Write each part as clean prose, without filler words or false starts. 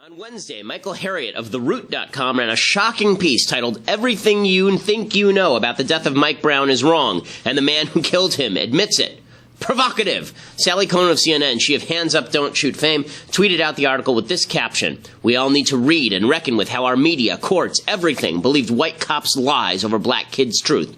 On Wednesday, Michael Harriot of TheRoot.com ran a shocking piece titled "Everything You Think You Know About the Death of Mike Brown is Wrong, and the Man Who Killed Him Admits It." Provocative! Sally Kohn of CNN, she of Hands Up, Don't Shoot fame, tweeted out the article with this caption: "We all need to read and reckon with how our media, courts, everything believed white cops' lies over black kids' truth."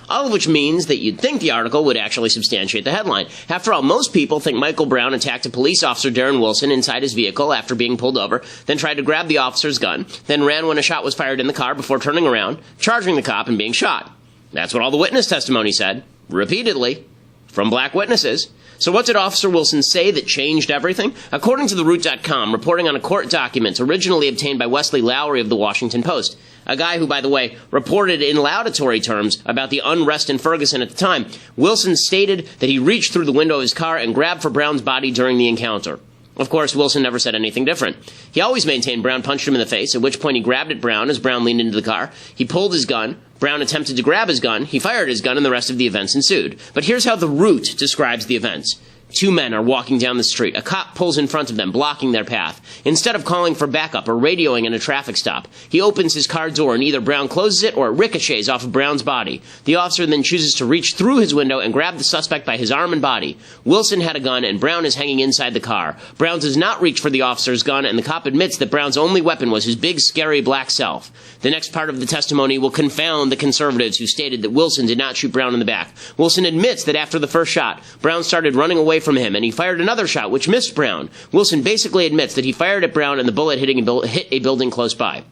All of which means that you'd think the article would actually substantiate the headline. After all, most people think Michael Brown attacked a police officer, Darren Wilson, inside his vehicle after being pulled over, then tried to grab the officer's gun, then ran when a shot was fired in the car before turning around, charging the cop and being shot. That's what all the witness testimony said, repeatedly, from black witnesses. So what did Officer Wilson say that changed everything? According to TheRoot.com, reporting on a court document originally obtained by Wesley Lowery of the Washington Post, a guy who, by the way, reported in laudatory terms about the unrest in Ferguson at the time, Wilson stated that he reached through the window of his car and grabbed for Brown's body during the encounter. Of course, Wilson never said anything different. He always maintained Brown punched him in the face, at which point he grabbed at Brown as Brown leaned into the car. He pulled his gun. Brown attempted to grab his gun. He fired his gun, and the rest of the events ensued. But here's how The Root describes the events. Two men are walking down the street. A cop pulls in front of them, blocking their path. Instead of calling for backup or radioing in a traffic stop, he opens his car door and either Brown closes it or it ricochets off of Brown's body. The officer then chooses to reach through his window and grab the suspect by his arm and body. Wilson had a gun and Brown is hanging inside the car. Brown does not reach for the officer's gun, and the cop admits that Brown's only weapon was his big, scary black self. The next part of the testimony will confound the conservatives who stated that Wilson did not shoot Brown in the back. Wilson admits that after the first shot, Brown started running away from him, and he fired another shot, which missed Brown. Wilson basically admits that he fired at Brown and the bullet hit a building close by.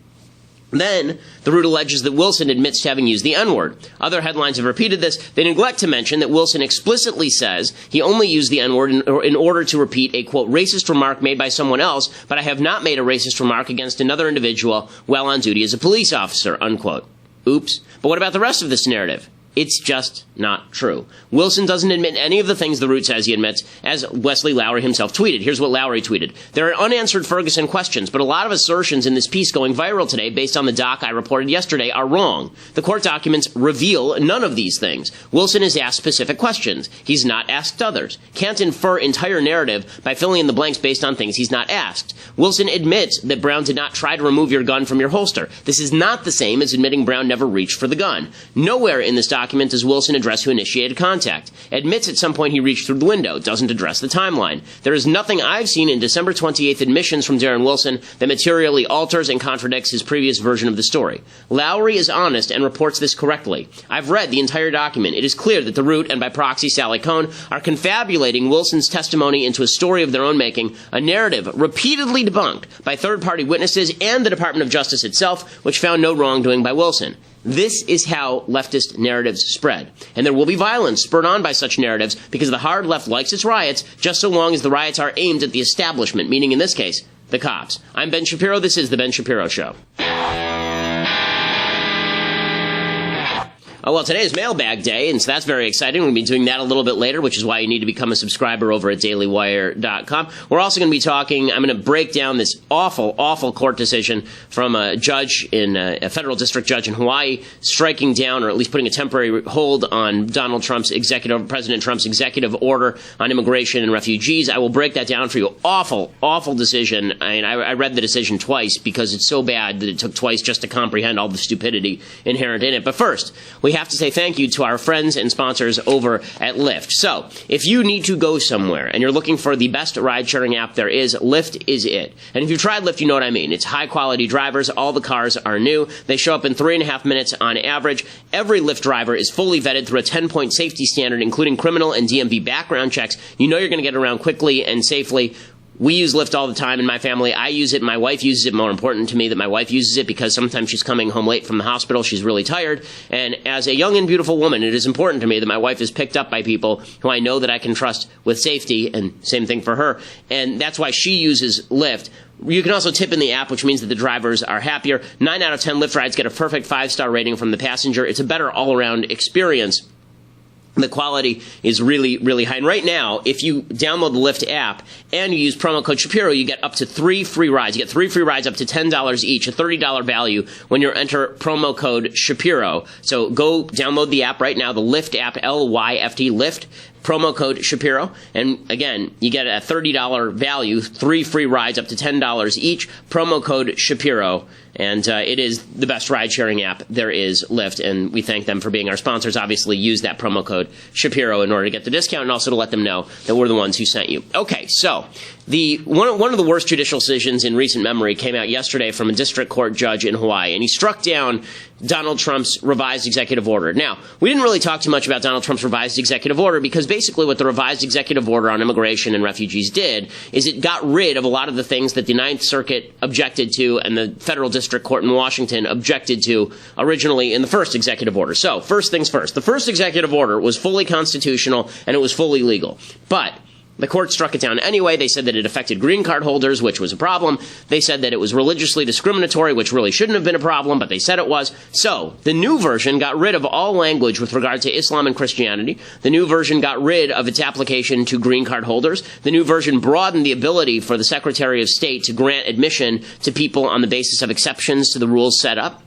Then, The Root alleges that Wilson admits to having used the N-word. Other headlines have repeated this. They neglect to mention that Wilson explicitly says he only used the N-word in order to repeat a, quote, racist remark made by someone else, but I have not made a racist remark against another individual while on duty as a police officer, unquote. Oops. But what about the rest of this narrative? It's just not true. Wilson doesn't admit any of the things The Root says he admits, as Wesley Lowery himself tweeted. Here's what Lowery tweeted. "There are unanswered Ferguson questions, but a lot of assertions in this piece going viral today based on the doc I reported yesterday are wrong. The court documents reveal none of these things. Wilson is asked specific questions. He's not asked others. Can't infer entire narrative by filling in the blanks based on things he's not asked. Wilson admits that Brown did not try to remove your gun from your holster. This is not the same as admitting Brown never reached for the gun. Nowhere in this document does Wilson address who initiated contact. Admits at some point he reached through the window. Doesn't address the timeline. There is nothing I've seen in December 28th admissions from Darren Wilson that materially alters and contradicts his previous version of the story. Lowery is honest and reports this correctly. I've read the entire document. It is clear that The Root, and by proxy Sally Kohn, are confabulating Wilson's testimony into a story of their own making, a narrative repeatedly debunked by third-party witnesses and the Department of Justice itself, which found no wrongdoing by Wilson. This is how leftist narratives spread. And there will be violence spurred on by such narratives because the hard left likes its riots just so long as the riots are aimed at the establishment, meaning in this case, the cops. I'm Ben Shapiro. This is The Ben Shapiro Show. Oh, well, today is mailbag day, and so that's very exciting. We'll be doing that a little bit later, which is why you need to become a subscriber over at dailywire.com. We're also going to be talking, I'm going to break down this awful, awful court decision from a judge a federal district judge in Hawaii, striking down, or at least putting a temporary hold on President Trump's executive order on immigration and refugees. I will break that down for you. Awful, awful decision. I read the decision twice because it's so bad that it took twice just to comprehend all the stupidity inherent in it. But first, we have to say thank you to our friends and sponsors over at Lyft. So, if you need to go somewhere and you're looking for the best ride-sharing app there is, Lyft is it. And if you've tried Lyft, you know what I mean. It's high-quality drivers. All the cars are new. They show up in 3.5 minutes on average. Every Lyft driver is fully vetted through a 10-point safety standard, including criminal and DMV background checks. You know you're going to get around quickly and safely. We use Lyft all the time in my family. I use it. My wife uses it. More important to me that my wife uses it because sometimes she's coming home late from the hospital. She's really tired. And as a young and beautiful woman, it is important to me that my wife is picked up by people who I know that I can trust with safety, and same thing for her. And that's why she uses Lyft. You can also tip in the app, which means that the drivers are happier. 9 out of 10 Lyft rides get a perfect 5-star rating from the passenger. It's a better all-around experience. The quality is really, really high. And right now, if you download the Lyft app and you use promo code Shapiro, you get up to 3 free rides. You get 3 free rides up to $10 each, a $30 value when you enter promo code Shapiro. So go download the app right now, the Lyft app, Lyft, promo code Shapiro. And again, you get a $30 value, 3 free rides up to $10 each. Promo code Shapiro. And it is the best ride-sharing app there is, Lyft, and we thank them for being our sponsors. Obviously, use that promo code Shapiro in order to get the discount and also to let them know that we're the ones who sent you. Okay, so one of the worst judicial decisions in recent memory came out yesterday from a district court judge in Hawaii, and he struck down Donald Trump's revised executive order. Now, we didn't really talk too much about Donald Trump's revised executive order because basically what the revised executive order on immigration and refugees did is it got rid of a lot of the things that the Ninth Circuit objected to and the federal district court in Washington objected to originally in the first executive order. So, first things first. The first executive order was fully constitutional and it was fully legal. But the court struck it down anyway. They said that it affected green card holders, which was a problem. They said that it was religiously discriminatory, which really shouldn't have been a problem, but they said it was. So, the new version got rid of all language with regard to Islam and Christianity. The new version got rid of its application to green card holders. The new version broadened the ability for the Secretary of State to grant admission to people on the basis of exceptions to the rules set up.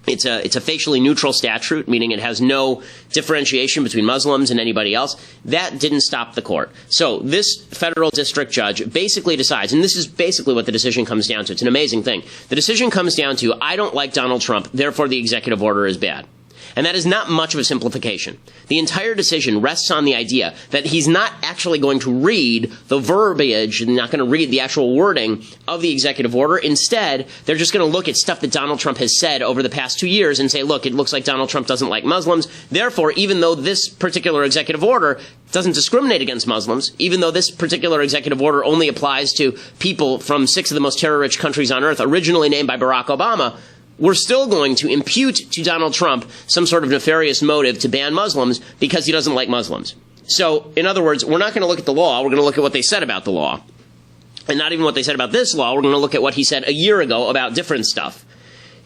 It's a facially neutral statute, meaning it has no differentiation between Muslims and anybody else. That didn't stop the court. So this federal district judge basically decides, and this is basically what the decision comes down to. It's an amazing thing. The decision comes down to, I don't like Donald Trump, therefore the executive order is bad. And that is not much of a simplification. The entire decision rests on the idea that he's not actually going to read the verbiage and not going to read the actual wording of the executive order. Instead, they're just going to look at stuff that Donald Trump has said over the past 2 years and say, look, it looks like Donald Trump doesn't like Muslims. Therefore, even though this particular executive order doesn't discriminate against Muslims, even though this particular executive order only applies to people from 6 of the most terror-rich countries on earth, originally named by Barack Obama, we're still going to impute to Donald Trump some sort of nefarious motive to ban Muslims because he doesn't like Muslims. So, in other words, we're not going to look at the law. We're going to look at what they said about the law. And not even what they said about this law. We're going to look at what he said a year ago about different stuff.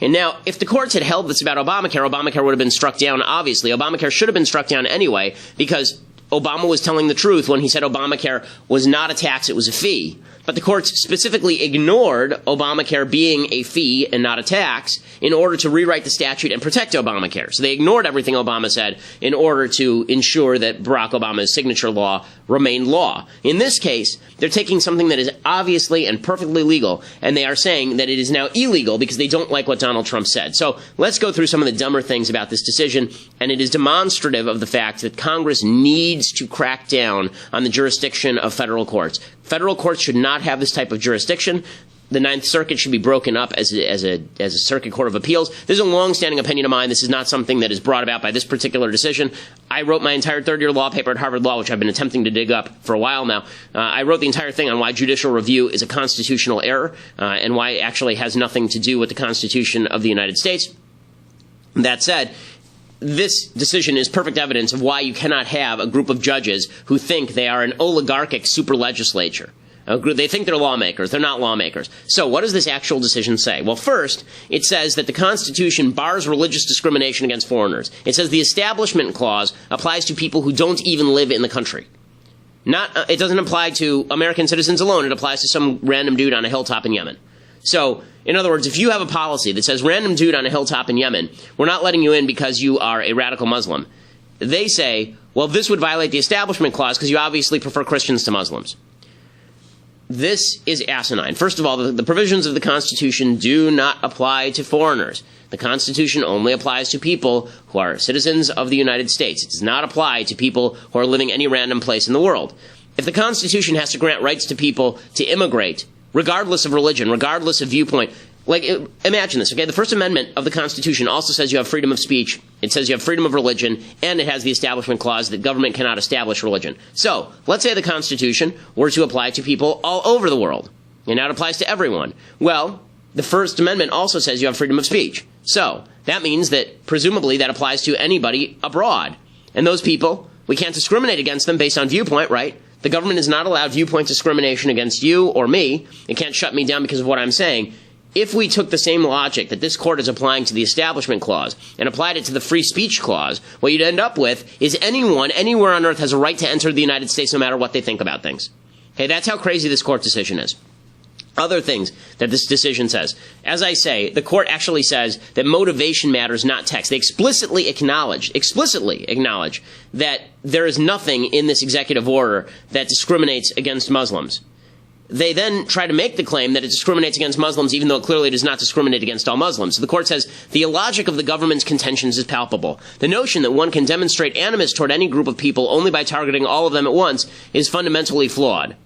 And now, if the courts had held this about Obamacare, Obamacare would have been struck down, obviously. Obamacare should have been struck down anyway because Obama was telling the truth when he said Obamacare was not a tax, it was a fee. But the courts specifically ignored Obamacare being a fee and not a tax in order to rewrite the statute and protect Obamacare. So they ignored everything Obama said in order to ensure that Barack Obama's signature law remained law. In this case, they're taking something that is obviously and perfectly legal, and they are saying that it is now illegal because they don't like what Donald Trump said. So let's go through some of the dumber things about this decision, and it is demonstrative of the fact that Congress needs to crack down on the jurisdiction of federal courts. Federal courts should not have this type of jurisdiction. The Ninth Circuit should be broken up as a circuit court of appeals. This is a long-standing opinion of mine. This is not something that is brought about by this particular decision. I wrote my entire third-year law paper at Harvard Law, which I've been attempting to dig up for a while now. I wrote the entire thing on why judicial review is a constitutional error and why it actually has nothing to do with the Constitution of the United States. That said, this decision is perfect evidence of why you cannot have a group of judges who think they are an oligarchic super legislature. They think they're lawmakers. They're not lawmakers. So what does this actual decision say? Well, first, it says that the Constitution bars religious discrimination against foreigners. It says the Establishment Clause applies to people who don't even live in the country. It doesn't apply to American citizens alone. It applies to some random dude on a hilltop in Yemen. So, in other words, if you have a policy that says random dude on a hilltop in Yemen, we're not letting you in because you are a radical Muslim, they say, well, this would violate the Establishment Clause because you obviously prefer Christians to Muslims. This is asinine. First of all, the provisions of the Constitution do not apply to foreigners. The Constitution only applies to people who are citizens of the United States. It does not apply to people who are living any random place in the world. If the Constitution has to grant rights to people to immigrate, regardless of religion, regardless of viewpoint, imagine this, okay? The First Amendment of the Constitution also says you have freedom of speech, it says you have freedom of religion, and it has the Establishment Clause that government cannot establish religion. So, let's say the Constitution were to apply to people all over the world, and now it applies to everyone. Well, the First Amendment also says you have freedom of speech. So, that means that, presumably, that applies to anybody abroad. And those people, we can't discriminate against them based on viewpoint, right? The government is not allowed viewpoint discrimination against you or me. It can't shut me down because of what I'm saying. If we took the same logic that this court is applying to the Establishment Clause and applied it to the Free Speech Clause, what you'd end up with is anyone, anywhere on earth has a right to enter the United States no matter what they think about things. Okay, that's how crazy this court decision is. Other things that this decision says. As I say, the court actually says that motivation matters, not text. They explicitly acknowledge that there is nothing in this executive order that discriminates against Muslims. They then try to make the claim that it discriminates against Muslims, even though it clearly does not discriminate against all Muslims. So the court says the illogic of the government's contentions is palpable. The notion that one can demonstrate animus toward any group of people only by targeting all of them at once is fundamentally flawed.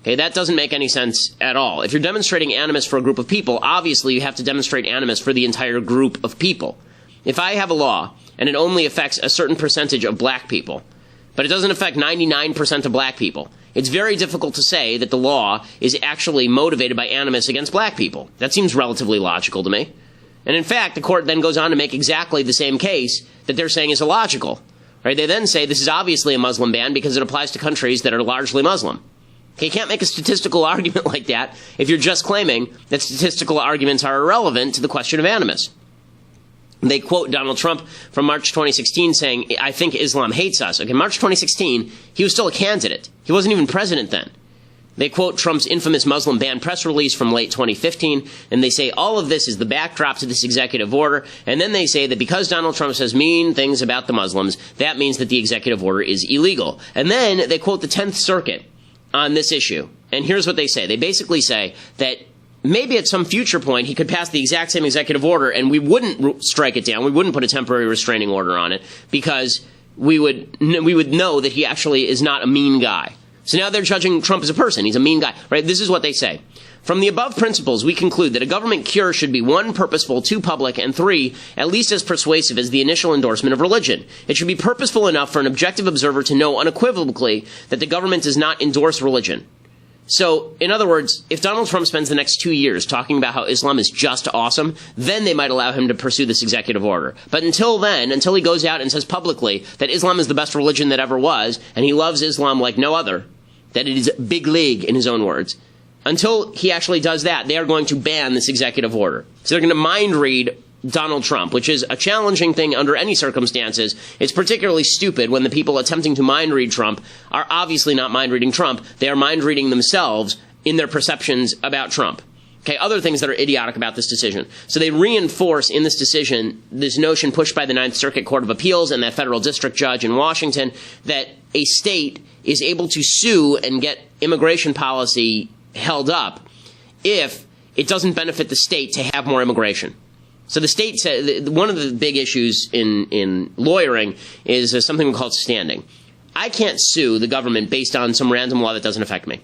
Okay, that doesn't make any sense at all. If you're demonstrating animus for a group of people, obviously you have to demonstrate animus for the entire group of people. If I have a law and it only affects a certain percentage of black people, but it doesn't affect 99% of black people, it's very difficult to say that the law is actually motivated by animus against black people. That seems relatively logical to me. And in fact, the court then goes on to make exactly the same case that they're saying is illogical. Right? They then say this is obviously a Muslim ban because it applies to countries that are largely Muslim. Okay, you can't make a statistical argument like that if you're just claiming that statistical arguments are irrelevant to the question of animus. They quote Donald Trump from March 2016 saying, I think Islam hates us. Okay, March 2016, he was still a candidate. He wasn't even president then. They quote Trump's infamous Muslim ban press release from late 2015, and they say all of this is the backdrop to this executive order, and then they say that because Donald Trump says mean things about the Muslims, that means that the executive order is illegal. And then they quote the 10th Circuit on this issue. And here's what they say. They basically say that maybe at some future point he could pass the exact same executive order and we wouldn't strike it down. We wouldn't put a temporary restraining order on it because we would know that he actually is not a mean guy. So now they're judging Trump as a person. He's a mean guy, right? This is what they say. From the above principles, we conclude that a government cure should be 1, purposeful, 2, public, and 3, at least as persuasive as the initial endorsement of religion. It should be purposeful enough for an objective observer to know unequivocally that the government does not endorse religion. So, in other words, if Donald Trump spends the next 2 years talking about how Islam is just awesome, then they might allow him to pursue this executive order. But until then, until he goes out and says publicly that Islam is the best religion that ever was, and he loves Islam like no other, that it is big league, in his own words, until he actually does that, they are going to ban this executive order. So they're going to mind read Donald Trump, which is a challenging thing under any circumstances. It's particularly stupid when the people attempting to mind read Trump are obviously not mind reading Trump. They are mind reading themselves in their perceptions about Trump. Okay, other things that are idiotic about this decision. So they reinforce in this decision this notion pushed by the Ninth Circuit Court of Appeals and that federal district judge in Washington that a state is able to sue and get immigration policy held up if it doesn't benefit the state to have more immigration. So the state said one of the big issues in lawyering is something called standing. I can't sue the government based on some random law that doesn't affect me.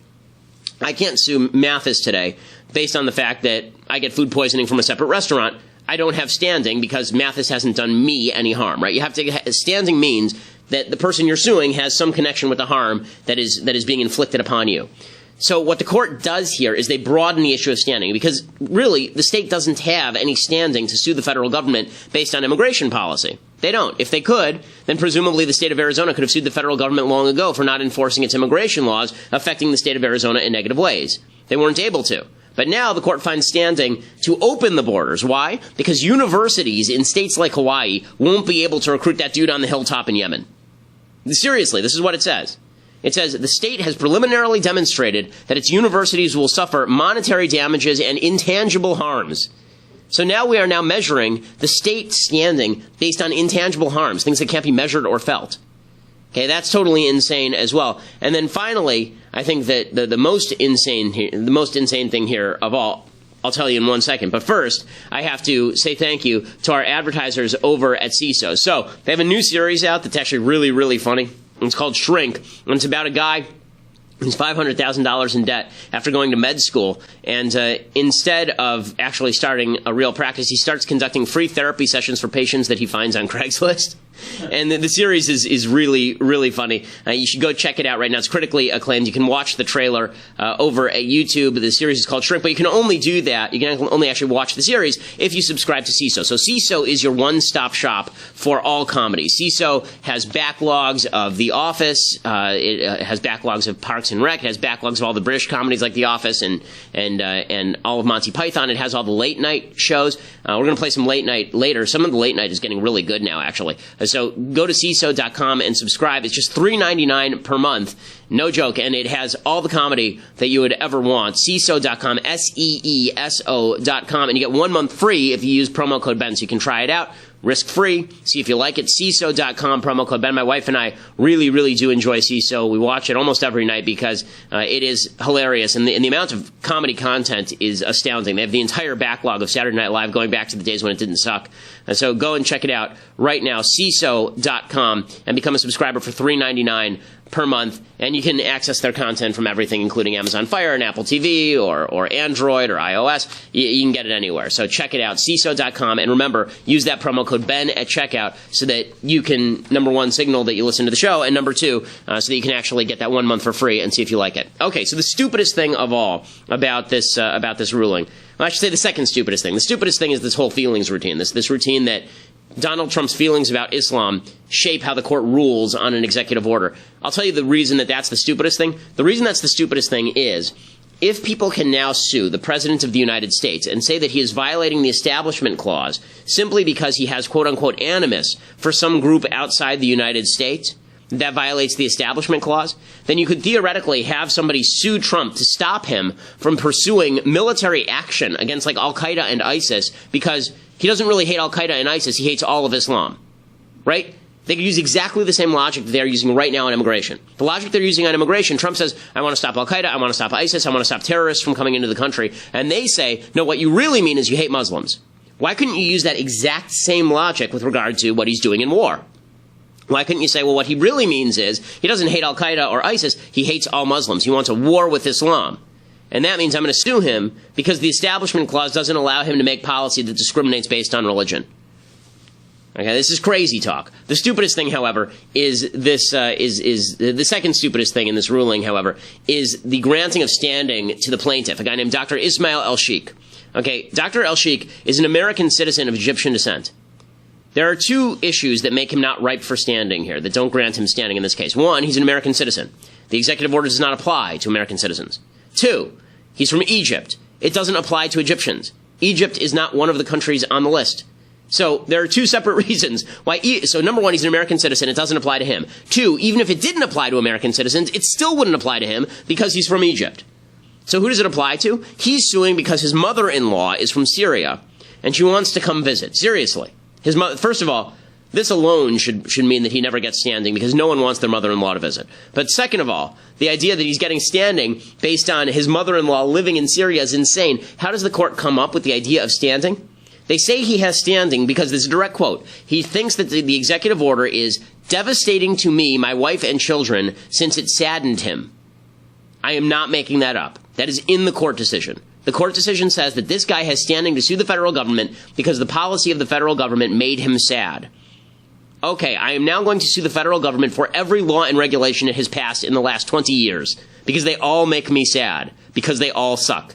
I can't sue Mathis today based on the fact that I get food poisoning from a separate restaurant. I don't have standing because Mathis hasn't done me any harm, right? You have to, standing means that the person you're suing has some connection with the harm that is being inflicted upon you. So what the court does here is they broaden the issue of standing because really the state doesn't have any standing to sue the federal government based on immigration policy. They don't. If they could, then presumably the state of Arizona could have sued the federal government long ago for not enforcing its immigration laws affecting the state of Arizona in negative ways. They weren't able to. But now the court finds standing to open the borders. Why? Because universities in states like Hawaii won't be able to recruit that dude on the hilltop in Yemen. Seriously, this is what it says. It says, the state has preliminarily demonstrated that its universities will suffer monetary damages and intangible harms. So now we are now measuring the state standing based on intangible harms, things that can't be measured or felt. Okay, that's totally insane as well. And then finally, I think that the most insane thing here of all, I'll tell you in 1 second. But first, I have to say thank you to our advertisers over at CISO. So they have a new series out that's actually really, really funny. It's called Shrink, and it's about a guy who's $500,000 in debt after going to med school. And instead of actually starting a real practice, he starts conducting free therapy sessions for patients that he finds on Craigslist. And the series is really, really funny. You should go check it out right now. It's critically acclaimed. You can watch the trailer over at YouTube. The series is called Shrink, but you can only do that. You can only actually watch the series if you subscribe to CISO. So CISO is your one-stop shop for all comedies. CISO has backlogs of The Office. It has backlogs of Parks Parks and Rec. It has backlogs of all the British comedies like The Office and all of Monty Python. It has all the late night shows. We're going to play some late night later. Some of the late night is getting really good now, actually. So go to CISO.com and subscribe. It's just $3.99 per month. No joke. And it has all the comedy that you would ever want. CISO.com, SEESO.com. And you get 1 month free if you use promo code Ben. So you can try it out. Risk-free. See if you like it. CISO.com, promo code Ben. My wife and I really, really do enjoy CISO. We watch it almost every night because it is hilarious. And the amount of comedy content is astounding. They have the entire backlog of Saturday Night Live going back to the days when it didn't suck. And so go and check it out right now, CISO.com, and become a subscriber for $3.99 per month, and you can access their content from everything, including Amazon Fire and Apple TV or Android or iOS. You can get it anywhere. So check it out, CISO.com, and remember, use that promo code Ben at checkout so that you can, number one, signal that you listen to the show, and number two, so that you can actually get that 1 month for free and see if you like it. Okay, so the stupidest thing of all about this ruling, well, I should say the second stupidest thing. The stupidest thing is this whole feelings routine, this routine that Donald Trump's feelings about Islam shape how the court rules on an executive order. I'll tell you the reason that that's the stupidest thing. The reason that's the stupidest thing is if people can now sue the President of the United States and say that he is violating the Establishment Clause simply because he has quote-unquote animus for some group outside the United States, that violates the Establishment Clause, then you could theoretically have somebody sue Trump to stop him from pursuing military action against like Al-Qaeda and ISIS because he doesn't really hate Al-Qaeda and ISIS, he hates all of Islam, right? They could use exactly the same logic that they're using right now on immigration. The logic they're using on immigration, Trump says, I want to stop Al-Qaeda, I want to stop ISIS, I want to stop terrorists from coming into the country. And they say, no, what you really mean is you hate Muslims. Why couldn't you use that exact same logic with regard to what he's doing in war? Why couldn't you say, well, what he really means is he doesn't hate Al-Qaeda or ISIS, he hates all Muslims. He wants a war with Islam. And that means I'm going to sue him because the Establishment Clause doesn't allow him to make policy that discriminates based on religion. Okay, this is crazy talk. The stupidest thing, however, is this, is the second stupidest thing in this ruling, however, is the granting of standing to the plaintiff, a guy named Dr. Ismail El-Sheikh. Okay, Dr. El-Sheikh is an American citizen of Egyptian descent. There are two issues that make him not ripe for standing here, that don't grant him standing in this case. One, he's an American citizen. The executive order does not apply to American citizens. Two, he's from Egypt. It doesn't apply to Egyptians. Egypt is not one of the countries on the list. So there are two separate reasons why. So number one, he's an American citizen. It doesn't apply to him. Two, even if it didn't apply to American citizens, it still wouldn't apply to him because he's from Egypt. So who does it apply to? He's suing because his mother-in-law is from Syria, and she wants to come visit. Seriously. His mother, first of all, this alone should mean that he never gets standing because no one wants their mother-in-law to visit. But second of all, the idea that he's getting standing based on his mother-in-law living in Syria is insane. How does the court come up with the idea of standing? They say he has standing because this is a direct quote. He thinks that the executive order is devastating to me, my wife, and children since it saddened him. I am not making that up. That is in the court decision. The court decision says that this guy has standing to sue the federal government because the policy of the federal government made him sad. Okay, I am now going to sue the federal government for every law and regulation it has passed in the last 20 years because they all make me sad, because they all suck.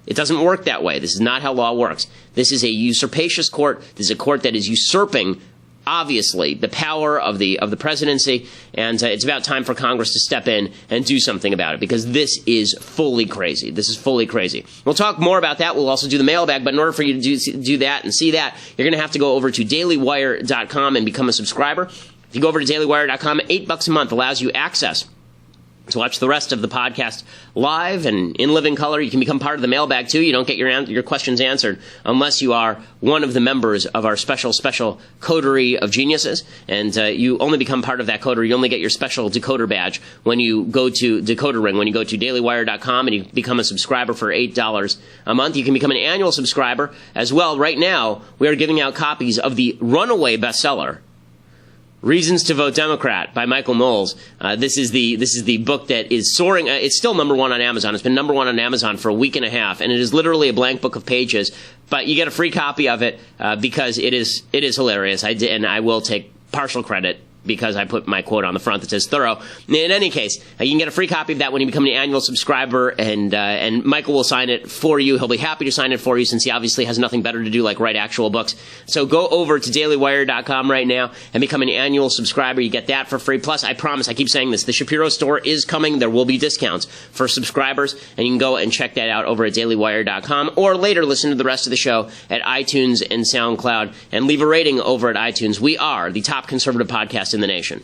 It doesn't work that way. This is not how law works. This is a usurpacious court. This is a court that is usurping, obviously, the power of the presidency, and it's about time for Congress to step in and do something about it because this is fully crazy. This is fully crazy. We'll talk more about that. We'll also do the mailbag, but in order for you to do that and see that, you're going to have to go over to dailywire.com and become a subscriber. If you go over to dailywire.com, $8 a month allows you access to watch the rest of the podcast live and in living color. You can become part of the mailbag, too. You don't get your questions answered unless you are one of the members of our special coterie of geniuses. And you only become part of that coterie. You only get your special decoder badge when you go to Decoder Ring, when you go to dailywire.com and you become a subscriber for $8 a month. You can become an annual subscriber as well. Right now, we are giving out copies of the runaway bestseller, Reasons to Vote Democrat by Michael Knowles. This is the book that is soaring. It's still number one on Amazon. It's been number one on Amazon for a week and a half, and it is literally a blank book of pages. But you get a free copy of it because it is hilarious. I will take partial credit because I put my quote on the front that says thorough. In any case, you can get a free copy of that when you become an annual subscriber, and Michael will sign it for you. He'll be happy to sign it for you since he obviously has nothing better to do like write actual books. So go over to dailywire.com right now and become an annual subscriber. You get that for free. Plus, I promise, I keep saying this, the Shapiro store is coming. There will be discounts for subscribers, and you can go and check that out over at dailywire.com, or later listen to the rest of the show at iTunes and SoundCloud, and leave a rating over at iTunes. We are the top conservative podcast in the nation.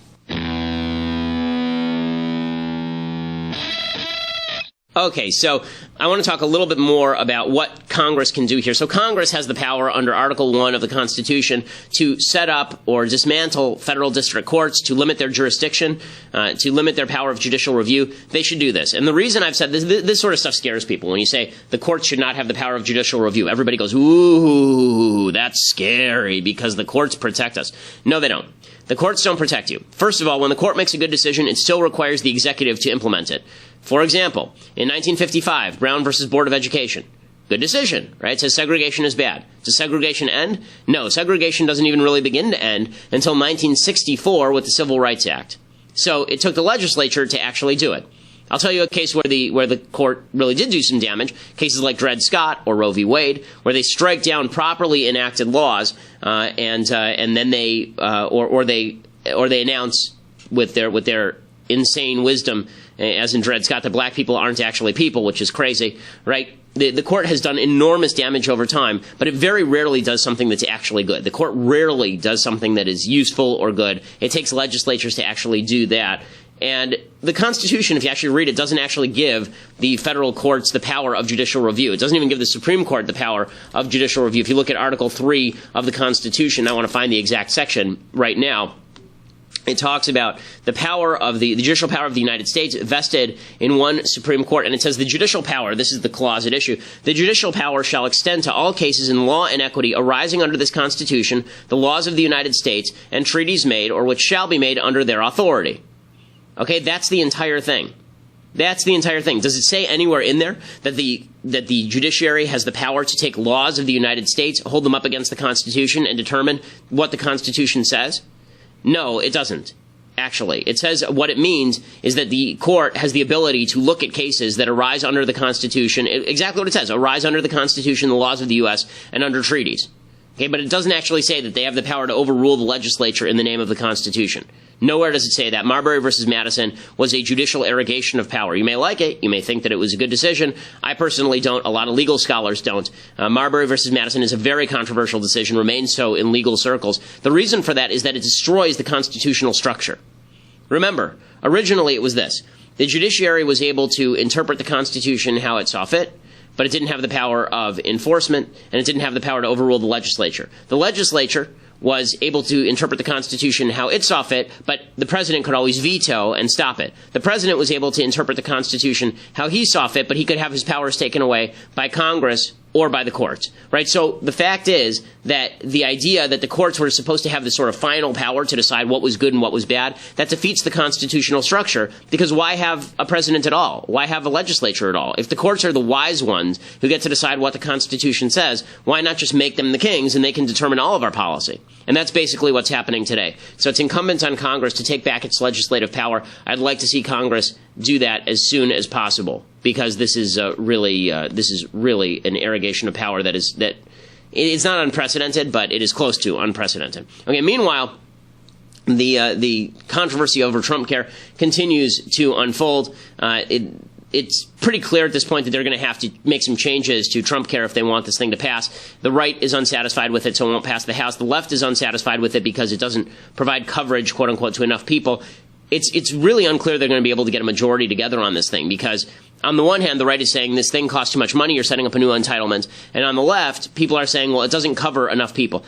Okay, so I want to talk a little bit more about what Congress can do here. So Congress has the power under Article 1 of the Constitution to set up or dismantle federal district courts, to limit their jurisdiction, to limit their power of judicial review. They should do this. And the reason I've said this sort of stuff scares people. When you say the courts should not have the power of judicial review, everybody goes, ooh, that's scary because the courts protect us. No, they don't. The courts don't protect you. First of all, when the court makes a good decision, it still requires the executive to implement it. For example, in 1955, Brown versus Board of Education. Good decision, right? It says segregation is bad. Does segregation end? No, segregation doesn't even really begin to end until 1964 with the Civil Rights Act. So it took the legislature to actually do it. I'll tell you a case where the court really did do some damage. Cases like Dred Scott or Roe v. Wade, where they strike down properly enacted laws, and then they announce with their insane wisdom, as in Dred Scott, that black people aren't actually people, which is crazy, right? The court has done enormous damage over time, but it very rarely does something that's actually good. The court rarely does something that is useful or good. It takes legislatures to actually do that. And the Constitution, if you actually read it, doesn't actually give the federal courts the power of judicial review. It doesn't even give the Supreme Court the power of judicial review. If you look at Article 3 of the Constitution, I want to find the exact section right now. It talks about the power of the judicial power of the United States vested in one Supreme Court. And it says the judicial power, this is the clause at issue, the judicial power shall extend to all cases in law and equity arising under this Constitution, the laws of the United States, and treaties made or which shall be made under their authority. Okay, that's the entire thing. That's the entire thing. Does it say anywhere in there that the judiciary has the power to take laws of the United States, hold them up against the Constitution, and determine what the Constitution says? No, it doesn't. Actually, it says what it means is that the court has the ability to look at cases that arise under the Constitution, exactly what it says, arise under the Constitution, the laws of the U.S., and under treaties. Okay, but it doesn't actually say that they have the power to overrule the legislature in the name of the Constitution. Nowhere does it say that. Marbury versus Madison was a judicial arrogation of power. You may like it. You may think that it was a good decision. I personally don't. A lot of legal scholars don't. Marbury versus Madison is a very controversial decision, remains so in legal circles. The reason for that is that it destroys the constitutional structure. Remember, originally it was this. The judiciary was able to interpret the Constitution how it saw fit, but it didn't have the power of enforcement, and it didn't have the power to overrule the legislature. The legislature was able to interpret the Constitution how it saw fit, but the president could always veto and stop it. The president was able to interpret the Constitution how he saw fit, but he could have his powers taken away by Congress or by the courts, right? So the fact is that the idea that the courts were supposed to have this sort of final power to decide what was good and what was bad, that defeats the constitutional structure, because why have a president at all? Why have a legislature at all? If the courts are the wise ones who get to decide what the Constitution says, why not just make them the kings and they can determine all of our policy? And that's basically what's happening today. So it's incumbent on Congress to take back its legislative power. I'd like to see Congress do that as soon as possible, because this is really an arrogation of power that it's not unprecedented, but it is close to unprecedented. Okay. Meanwhile, the controversy over Trumpcare continues to unfold. It's pretty clear at this point that they're going to have to make some changes to Trumpcare if they want this thing to pass. The right is unsatisfied with it, so it won't pass the House. The left is unsatisfied with it because it doesn't provide coverage, quote unquote, to enough people. It's really unclear they're going to be able to get a majority together on this thing, because on the one hand, the right is saying this thing costs too much money, you're setting up a new entitlement. And on the left, people are saying, well, it doesn't cover enough people.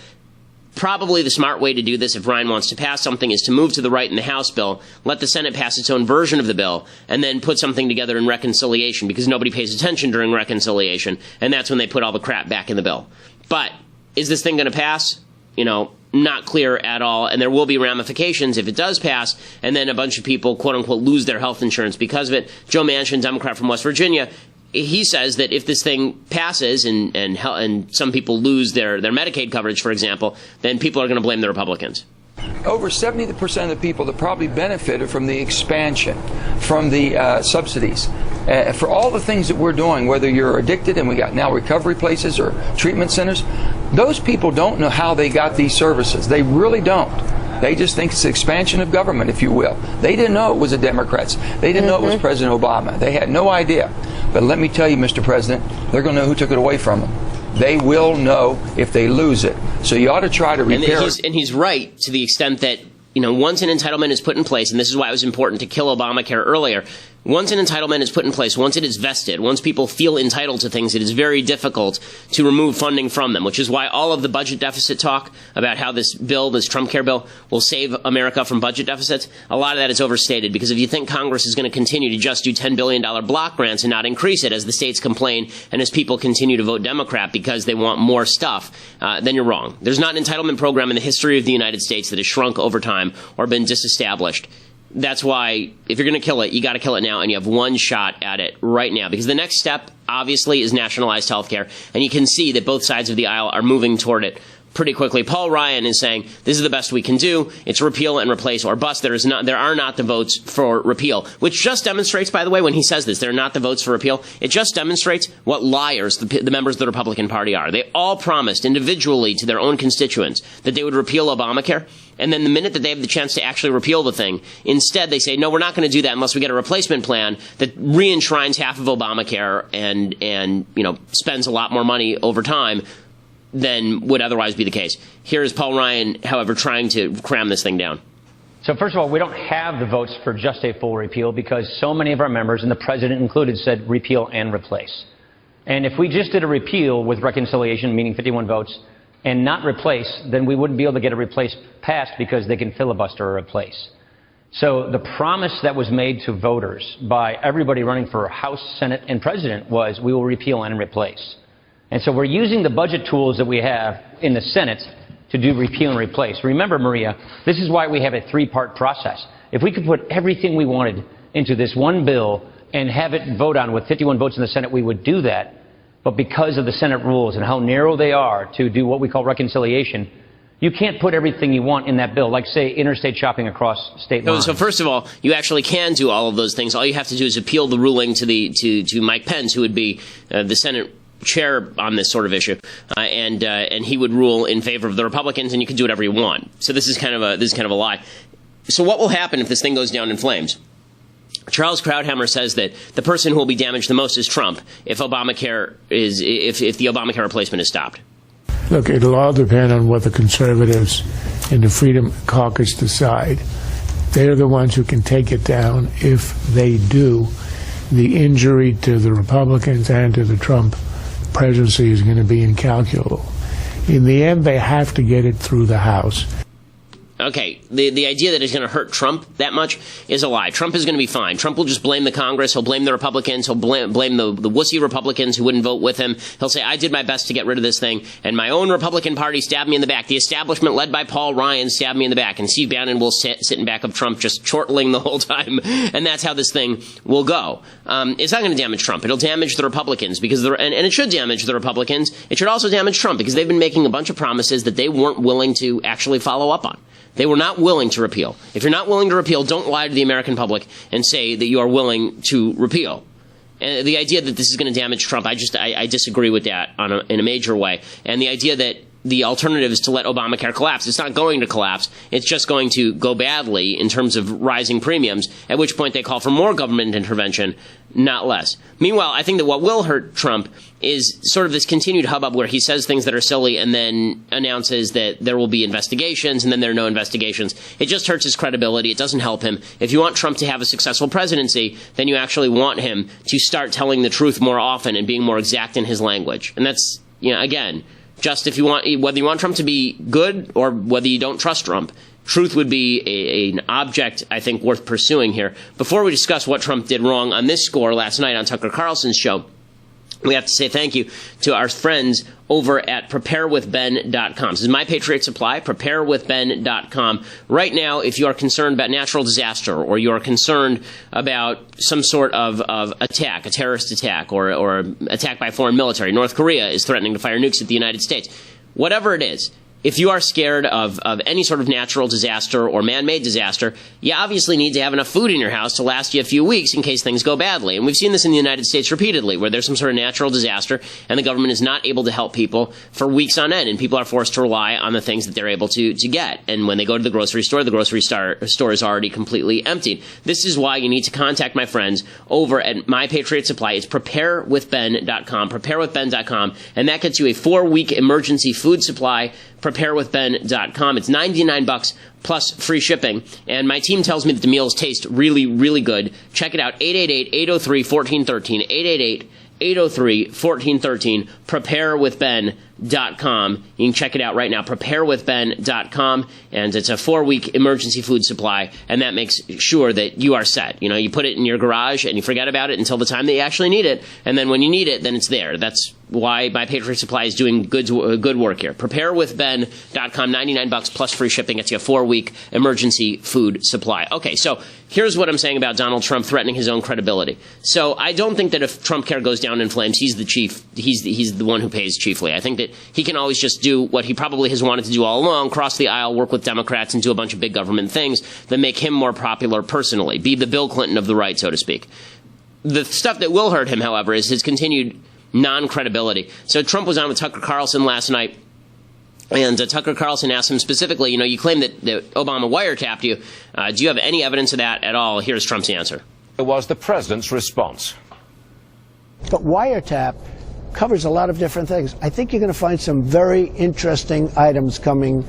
Probably the smart way to do this, if Ryan wants to pass something, is to move to the right in the House bill, let the Senate pass its own version of the bill, and then put something together in reconciliation, because nobody pays attention during reconciliation, and that's when they put all the crap back in the bill. But is this thing going to pass? Not clear at all, and there will be ramifications if it does pass, and then a bunch of people, quote-unquote, lose their health insurance because of it. Joe Manchin, Democrat from West Virginia, he says that if this thing passes and some people lose their Medicaid coverage, for example, then people are going to blame the Republicans. Over 70% of the people that probably benefited from the expansion, from the subsidies, for all the things that we're doing, whether you're addicted and we got now recovery places or treatment centers, those people don't know how they got these services. They really don't. They just think it's the expansion of government, if you will. They didn't know it was the Democrats. They didn't know it was President Obama. They had no idea. But let me tell you, Mr. President, they're going to know who took it away from them. They will know if they lose it. So you ought to try to repair it. And he's right to the extent that, once an entitlement is put in place, and this is why it was important to kill Obamacare earlier, once an entitlement is put in place, once it is vested, once people feel entitled to things, it is very difficult to remove funding from them, which is why all of the budget deficit talk about how this bill, this Trumpcare bill, will save America from budget deficits, a lot of that is overstated, because if you think Congress is going to continue to just do $10 billion block grants and not increase it as the states complain and as people continue to vote Democrat because they want more stuff, then you're wrong. There's not an entitlement program in the history of the United States that has shrunk over time or been disestablished. That's why, if you're going to kill it, you got to kill it now, and you have one shot at it right now. Because the next step, obviously, is nationalized health care, and you can see that both sides of the aisle are moving toward it pretty quickly. Paul Ryan is saying, this is the best we can do. It's repeal and replace or bust. There are not the votes for repeal, which just demonstrates, by the way, when he says this, there are not the votes for repeal, it just demonstrates what liars the members of the Republican Party are. They all promised individually to their own constituents that they would repeal Obamacare. And then the minute that they have the chance to actually repeal the thing, instead they say, no, we're not going to do that unless we get a replacement plan that re-enshrines half of Obamacare and spends a lot more money over time than would otherwise be the case. Here is Paul Ryan, however, trying to cram this thing down. So first of all, we don't have the votes for just a full repeal because so many of our members, and the president included, said repeal and replace. And if we just did a repeal with reconciliation, meaning 51 votes, and not replace, then we wouldn't be able to get a replace passed because they can filibuster a replace. So the promise that was made to voters by everybody running for House, Senate, and President was we will repeal and replace. And so we're using the budget tools that we have in the Senate to do repeal and replace. Remember, Maria, this is why we have a three-part process. If we could put everything we wanted into this one bill and have it vote on with 51 votes in the Senate, we would do that. But because of the Senate rules and how narrow they are to do what we call reconciliation, you can't put everything you want in that bill, like, say, interstate shopping across state lines. So first of all, you actually can do all of those things. All you have to do is appeal the ruling to Mike Pence, who would be the Senate chair on this sort of issue, and he would rule in favor of the Republicans, and you can do whatever you want. So this is kind of a lie. So what will happen if this thing goes down in flames? Charles Krauthammer says that the person who will be damaged the most is Trump if the Obamacare replacement is stopped. Look, it'll all depend on what the conservatives and the Freedom Caucus decide. They're the ones who can take it down. If they do, the injury to the Republicans and to the Trump presidency is going to be incalculable. In the end, they have to get it through the House. Okay, the idea that it's going to hurt Trump that much is a lie. Trump is going to be fine. Trump will just blame the Congress. He'll blame the Republicans. He'll blame the wussy Republicans who wouldn't vote with him. He'll say, I did my best to get rid of this thing, and my own Republican Party stabbed me in the back. The establishment led by Paul Ryan stabbed me in the back, and Steve Bannon will sit in back of Trump just chortling the whole time, and that's how this thing will go. It's not going to damage Trump. It'll damage the Republicans, and it should damage the Republicans. It should also damage Trump, because they've been making a bunch of promises that they weren't willing to actually follow up on. They were not willing to repeal. If you're not willing to repeal, don't lie to the American public and say that you are willing to repeal. And the idea that this is going to damage Trump, I disagree with that in a major way. And the idea that the alternative is to let Obamacare collapse. It's not going to collapse. It's just going to go badly in terms of rising premiums, at which point they call for more government intervention, not less. Meanwhile, I think that what will hurt Trump is sort of this continued hubbub where he says things that are silly and then announces that there will be investigations and then there are no investigations. It just hurts his credibility. It doesn't help him. If you want Trump to have a successful presidency, then you actually want him to start telling the truth more often and being more exact in his language. And that's, again, just if you want, whether you want Trump to be good or whether you don't trust Trump, truth would be an object, I think, worth pursuing here. Before we discuss what Trump did wrong on this score last night on Tucker Carlson's show, we have to say thank you to our friends over at preparewithben.com. This is My Patriot Supply, preparewithben.com. Right now, if you are concerned about natural disaster or you are concerned about some sort of attack, a terrorist attack or attack by a foreign military, North Korea is threatening to fire nukes at the United States, whatever it is, if you are scared of any sort of natural disaster or man-made disaster, you obviously need to have enough food in your house to last you a few weeks in case things go badly. And we've seen this in the United States repeatedly, where there's some sort of natural disaster and the government is not able to help people for weeks on end, and people are forced to rely on the things that they're able to get. And when they go to the grocery store is already completely emptied. This is why you need to contact my friends over at My Patriot Supply. It's preparewithben.com, preparewithben.com, and that gets you a 4-week emergency food supply. Preparewithben.com. It's $99 plus free shipping. And my team tells me that the meals taste really, really good. Check it out. 888-803-1413. 888-803-1413. Preparewithben.com. You can check it out right now. Preparewithben.com. And it's a 4-week emergency food supply. And that makes sure that you are set. You know, you put it in your garage and you forget about it until the time that you actually need it. And then when you need it, then it's there. That's why My Patriot Supply is doing good work here. Preparewithben.com. $99 plus free shipping. Gets you a 4-week emergency food supply. Okay, so here's what I'm saying about Donald Trump threatening his own credibility. So I don't think that if Trumpcare goes down in flames, he's the chief. He's the one who pays chiefly. I think that he can always just do what he probably has wanted to do all along: cross the aisle, work with Democrats, and do a bunch of big government things that make him more popular personally. Be the Bill Clinton of the right, so to speak. The stuff that will hurt him, however, is his continued non-credibility. So Trump was on with Tucker Carlson last night, and Tucker Carlson asked him specifically, you claim that Obama wiretapped you. Do you have any evidence of that at all? Here's Trump's answer. It was the president's response. But wiretap covers a lot of different things. I think you're going to find some very interesting items coming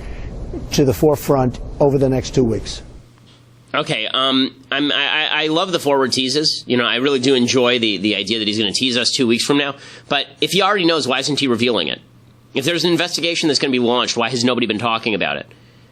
to the forefront over the next 2 weeks. Okay, I love the forward teases. I really do enjoy the idea that he's going to tease us 2 weeks from now. But if he already knows, why isn't he revealing it? If there's an investigation that's going to be launched, why has nobody been talking about it?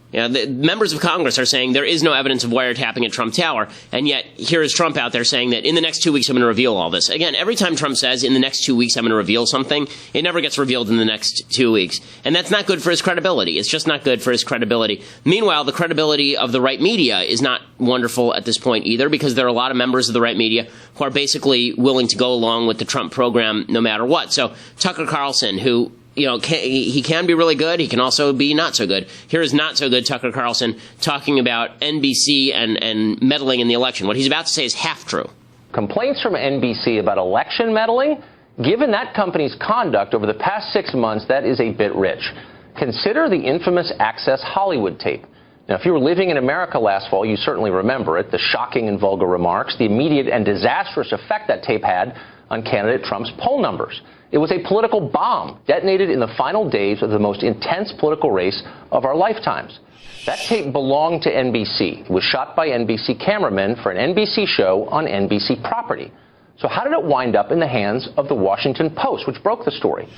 The members of Congress are saying there is no evidence of wiretapping at Trump Tower, and yet here is Trump out there saying that in the next 2 weeks I'm going to reveal all this. Again, every time Trump says in the next 2 weeks I'm going to reveal something, it never gets revealed in the next 2 weeks. And that's not good for his credibility. It's just not good for his credibility. Meanwhile, the credibility of the right media is not wonderful at this point either, because there are a lot of members of the right media who are basically willing to go along with the Trump program no matter what. So Tucker Carlson, who he can be really good. He can also be not so good. Here is not so good Tucker Carlson talking about NBC and meddling in the election. What he's about to say is half true. Complaints from NBC about election meddling? Given that company's conduct over the past 6 months, that is a bit rich. Consider the infamous Access Hollywood tape. Now, if you were living in America last fall, you certainly remember it. The shocking and vulgar remarks, the immediate and disastrous effect that tape had on candidate Trump's poll numbers. It was a political bomb detonated in the final days of the most intense political race of our lifetimes. That tape belonged to NBC. It was shot by NBC cameramen for an NBC show on NBC property. So how did it wind up in the hands of the Washington Post, which broke the story?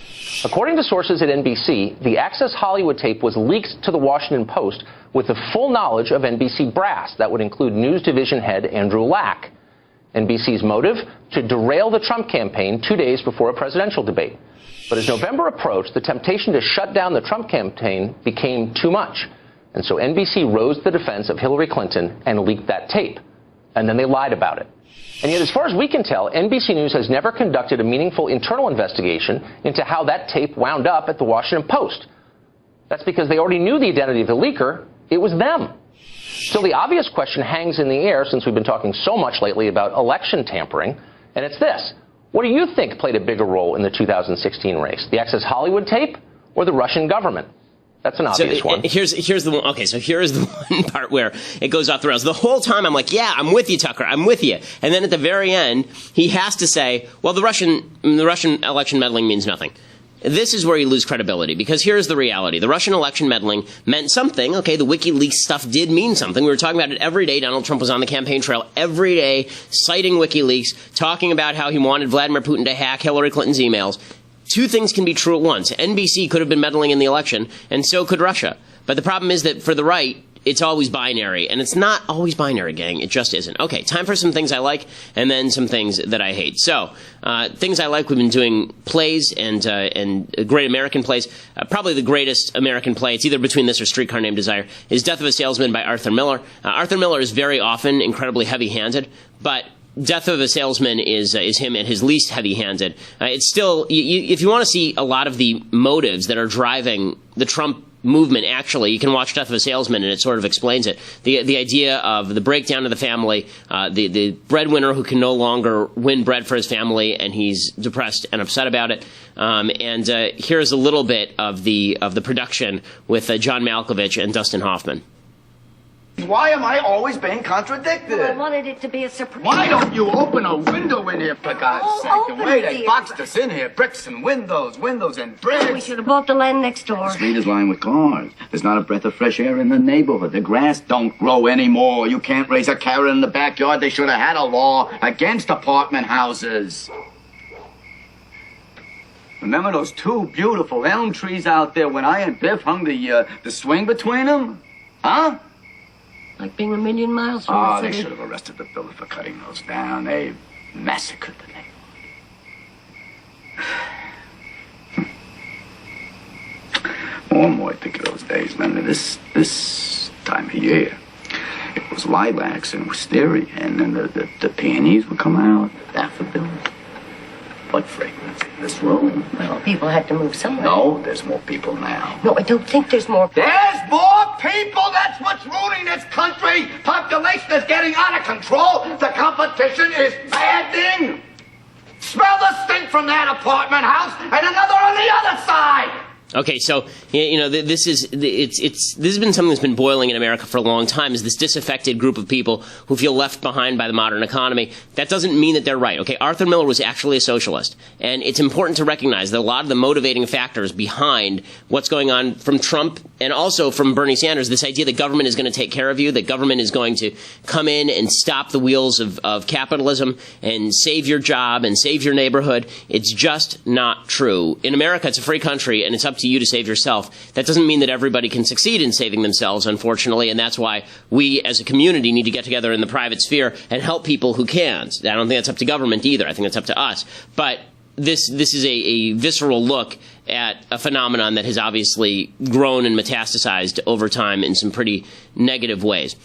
According to sources at NBC, the Access Hollywood tape was leaked to the Washington Post with the full knowledge of NBC brass. That would include News Division head Andrew Lack. NBC's motive? To derail the Trump campaign 2 days before a presidential debate. But as November approached, the temptation to shut down the Trump campaign became too much. And so NBC rose to the defense of Hillary Clinton and leaked that tape. And then they lied about it. And yet, as far as we can tell, NBC News has never conducted a meaningful internal investigation into how that tape wound up at the Washington Post. That's because they already knew the identity of the leaker. It was them. So the obvious question hangs in the air, since we've been talking so much lately about election tampering, and it's this. What do you think played a bigger role in the 2016 race? The Access Hollywood tape or the Russian government? That's an obvious one. Here's the one. Okay, so here is the one part where it goes off the rails. The whole time I'm like, yeah, I'm with you, Tucker. I'm with you. And then at the very end, he has to say, well, the Russian election meddling means nothing. This is where you lose credibility, because here's the reality. The Russian election meddling meant something. Okay, the WikiLeaks stuff did mean something. We were talking about it every day. Donald Trump was on the campaign trail every day, citing WikiLeaks, talking about how he wanted Vladimir Putin to hack Hillary Clinton's emails. Two things can be true at once. NBC could have been meddling in the election, and so could Russia. But the problem is that for the right, it's always binary, and it's not always binary, gang. It just isn't. Okay, time for some things I like, and then some things that I hate. So, things I like, we've been doing plays and great American plays. Probably the greatest American play, it's either between this or Streetcar Named Desire, is Death of a Salesman by Arthur Miller. Arthur Miller is very often incredibly heavy-handed, but Death of a Salesman is him at his least heavy-handed. It's still, if you want to see a lot of the motives that are driving the Trump movement, actually. You can watch Death of a Salesman, and it sort of explains it. The idea of the breakdown of the family, the breadwinner who can no longer win bread for his family, and he's depressed and upset about it. And here's a little bit of the production with John Malkovich and Dustin Hoffman. Why am I always being contradicted? Well, I wanted it to be a surprise. Why don't you open a window in here, for God's sake? open The way it, they dear. boxed us in here, bricks and windows and bricks. We should have bought the land next door. The street is lined with cars. There's not a breath of fresh air in the neighborhood. The grass don't grow anymore. You can't raise a carrot in the backyard. They should have had a law against apartment houses. Remember those two beautiful elm trees out there when I and Biff hung the swing between them? Huh? Like being a million miles from Oh, the they city. should have arrested the builder for cutting those down. They massacred the neighborhood. More and more I think of those days, Linda. This time of year, it was lilacs and wisteria, and then the peonies would come out, daffodils, bud fragrance in this room. Well, people had to move somewhere. No, there's more people now. No, I don't think there's more. There's more people! That's what's ruining this country! Population is getting out of control! The competition is maddening! Smell the stink from that apartment house and another on the other side! Okay, so this has been something that's been boiling in America for a long time, is this disaffected group of people who feel left behind by the modern economy. That doesn't mean that they're right. Okay, Arthur Miller was actually a socialist, and it's important to recognize that a lot of the motivating factors behind what's going on from Trump and also from Bernie Sanders, this idea that government is going to take care of you, that government is going to come in and stop the wheels of capitalism and save your job and save your neighborhood, it's just not true. In America, it's a free country, and it's up to you to save yourself. That doesn't mean that everybody can succeed in saving themselves, unfortunately, and that's why we as a community need to get together in the private sphere and help people who can't. I don't think that's up to government either. I think that's up to us. But this is a visceral look at a phenomenon that has obviously grown and metastasized over time in some pretty negative ways.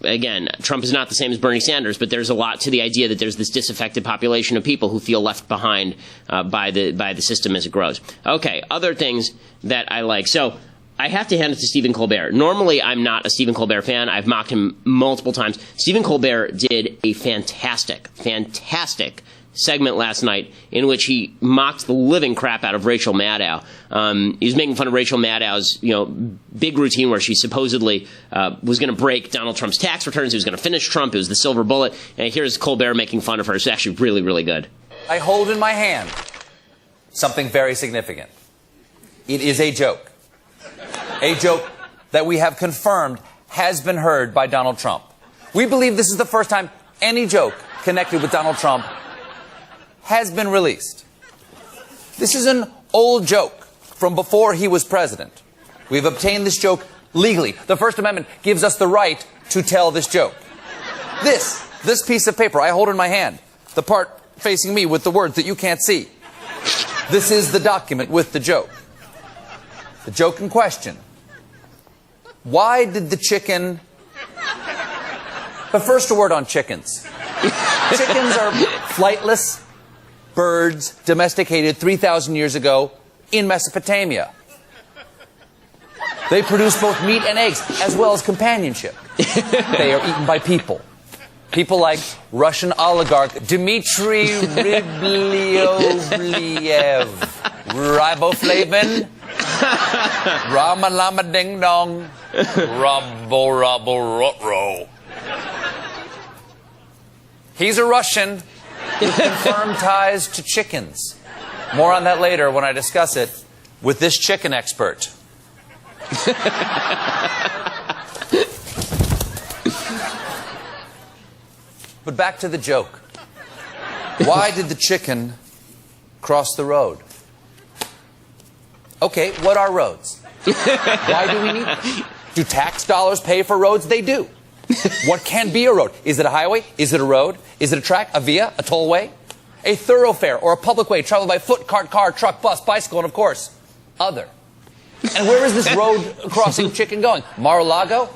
Again, Trump is not the same as Bernie Sanders, but there's a lot to the idea that there's this disaffected population of people who feel left behind by the system as it grows. Okay, other things that I like. So I have to hand it to Stephen Colbert. Normally, I'm not a Stephen Colbert fan. I've mocked him multiple times. Stephen Colbert did a fantastic segment last night in which he mocked the living crap out of Rachel Maddow. He was making fun of Rachel Maddow's, big routine where she supposedly was going to break Donald Trump's tax returns. He was going to finish Trump. It was the silver bullet. And here's Colbert making fun of her. It's actually really, really good. I hold in my hand something very significant. It is a joke. A joke that we have confirmed has been heard by Donald Trump. We believe this is the first time any joke connected with Donald Trump has been released. This is an old joke from before he was president. We've obtained this joke legally. The First Amendment gives us the right to tell this joke. This piece of paper I hold in my hand, the part facing me with the words that you can't see. This is the document with the joke. The joke in question. Why did the chicken... But first a word on chickens. Chickens are flightless birds domesticated 3,000 years ago in Mesopotamia. They produce both meat and eggs, as well as companionship. They are eaten by people. People like Russian oligarch Dmitry Ryblyev, riboflavin, Rama Lama Ding Dong, Rubble Rubble Rutro. He's a Russian with confirmed ties to chickens. More on that later when I discuss it with this chicken expert. But back to the joke. Why did the chicken cross the road? Okay, what are roads? Why do we need them? Do tax dollars pay for roads? They do. What can be a road? Is it a highway? Is it a road? Is it a track, a via, a tollway? A thoroughfare or a public way traveled by foot, cart, car, truck, bus, bicycle, and of course, other. And where is this road crossing chicken going? Mar-a-Lago?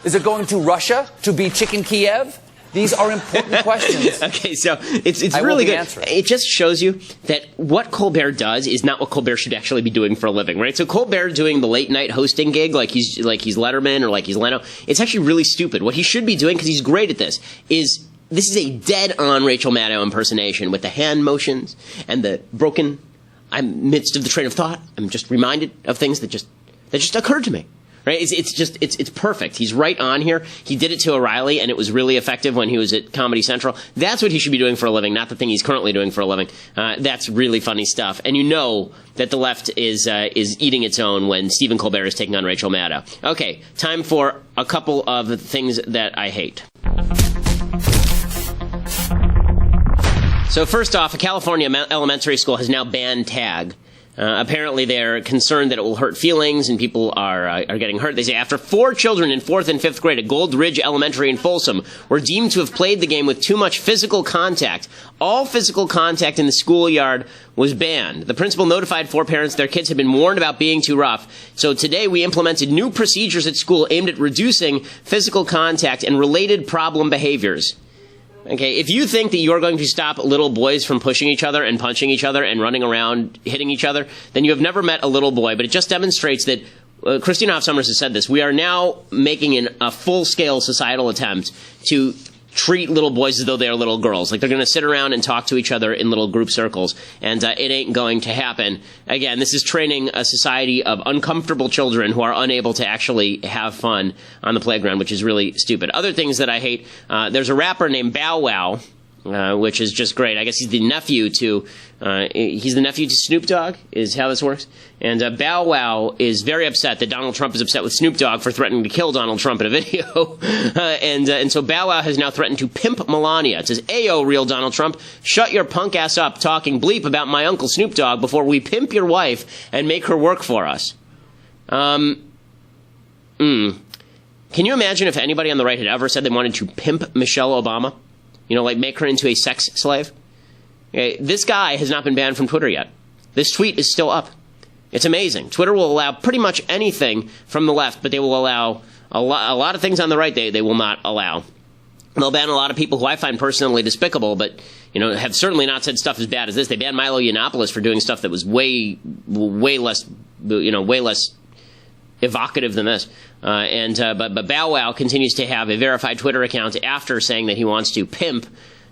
Is it going to Russia to be Chicken Kiev? These are important questions. Okay, so it's really good. It just shows you that what Colbert does is not what Colbert should actually be doing for a living, right? So Colbert doing the late night hosting gig like he's Letterman or like he's Leno, it's actually really stupid. What he should be doing, because he's great at this is a dead-on Rachel Maddow impersonation with the hand motions and the broken midst of the train of thought. I'm just reminded of things that just occurred to me. Right? It's perfect. He's right on here. He did it to O'Reilly, and it was really effective when he was at Comedy Central. That's what he should be doing for a living, not the thing he's currently doing for a living. That's really funny stuff. And you know that the left is eating its own when Stephen Colbert is taking on Rachel Maddow. Okay, time for a couple of things that I hate. So first off, a California elementary school has now banned tag. Apparently, they're concerned that it will hurt feelings, and people are getting hurt. They say after 4 children in 4th and 5th grade at Gold Ridge Elementary in Folsom were deemed to have played the game with too much physical contact, all physical contact in the schoolyard was banned. The principal notified 4 parents their kids had been warned about being too rough. So today we implemented new procedures at school aimed at reducing physical contact and related problem behaviors. Okay, if you think that you're going to stop little boys from pushing each other and punching each other and running around hitting each other, then you have never met a little boy. But it just demonstrates that, Christina Hoff Sommers has said this, we are now making a full-scale societal attempt to treat little boys as though they are little girls. Like they're going to sit around and talk to each other in little group circles, and it ain't going to happen. Again, this is training a society of uncomfortable children who are unable to actually have fun on the playground, which is really stupid. Other things that I hate, there's a rapper named Bow Wow, which is just great. I guess he's the nephew to Snoop Dogg, is how this works. And Bow Wow is very upset that Donald Trump is upset with Snoop Dogg for threatening to kill Donald Trump in a video. And so Bow Wow has now threatened to pimp Melania. It says, "Ayo, real Donald Trump, shut your punk ass up talking bleep about my uncle Snoop Dogg before we pimp your wife and make her work for us." Can you imagine if anybody on the right had ever said they wanted to pimp Michelle Obama? You know, like make her into a sex slave? Okay, this guy has not been banned from Twitter yet. This tweet is still up. It's amazing. Twitter will allow pretty much anything from the left, but they will allow a lot of things on the right they will not allow. They'll ban a lot of people who I find personally despicable, but have certainly not said stuff as bad as this. They banned Milo Yiannopoulos for doing stuff that was way less evocative than this. But Bow Wow continues to have a verified Twitter account after saying that he wants to pimp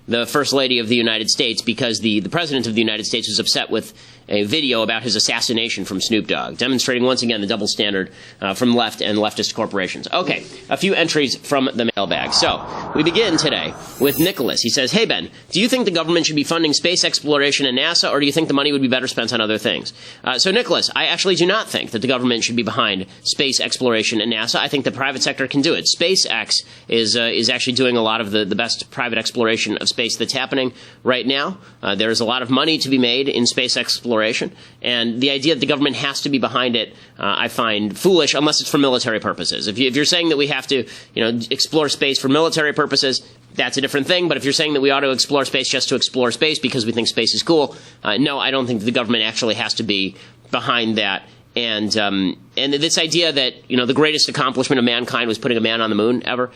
the First Lady of the United States because the President of the United States was upset with a video about his assassination from Snoop Dogg, demonstrating once again the double standard from left and leftist corporations. Okay, a few entries from the mailbag. So, we begin today with Nicholas. He says, "Hey Ben, do you think the government should be funding space exploration and NASA, or do you think the money would be better spent on other things?" So Nicholas, I actually do not think that the government should be behind space exploration and NASA. I think the private sector can do it. SpaceX is actually doing a lot of the best private exploration of space that's happening right now. There's a lot of money to be made in space exploration. And the idea that the government has to be behind it, I find foolish unless it's for military purposes. If you're saying that we have to, explore space for military purposes, that's a different thing. But if you're saying that we ought to explore space just to explore space because we think space is cool, no, I don't think the government actually has to be behind that. And this idea that, the greatest accomplishment of mankind was putting a man on the moon ever,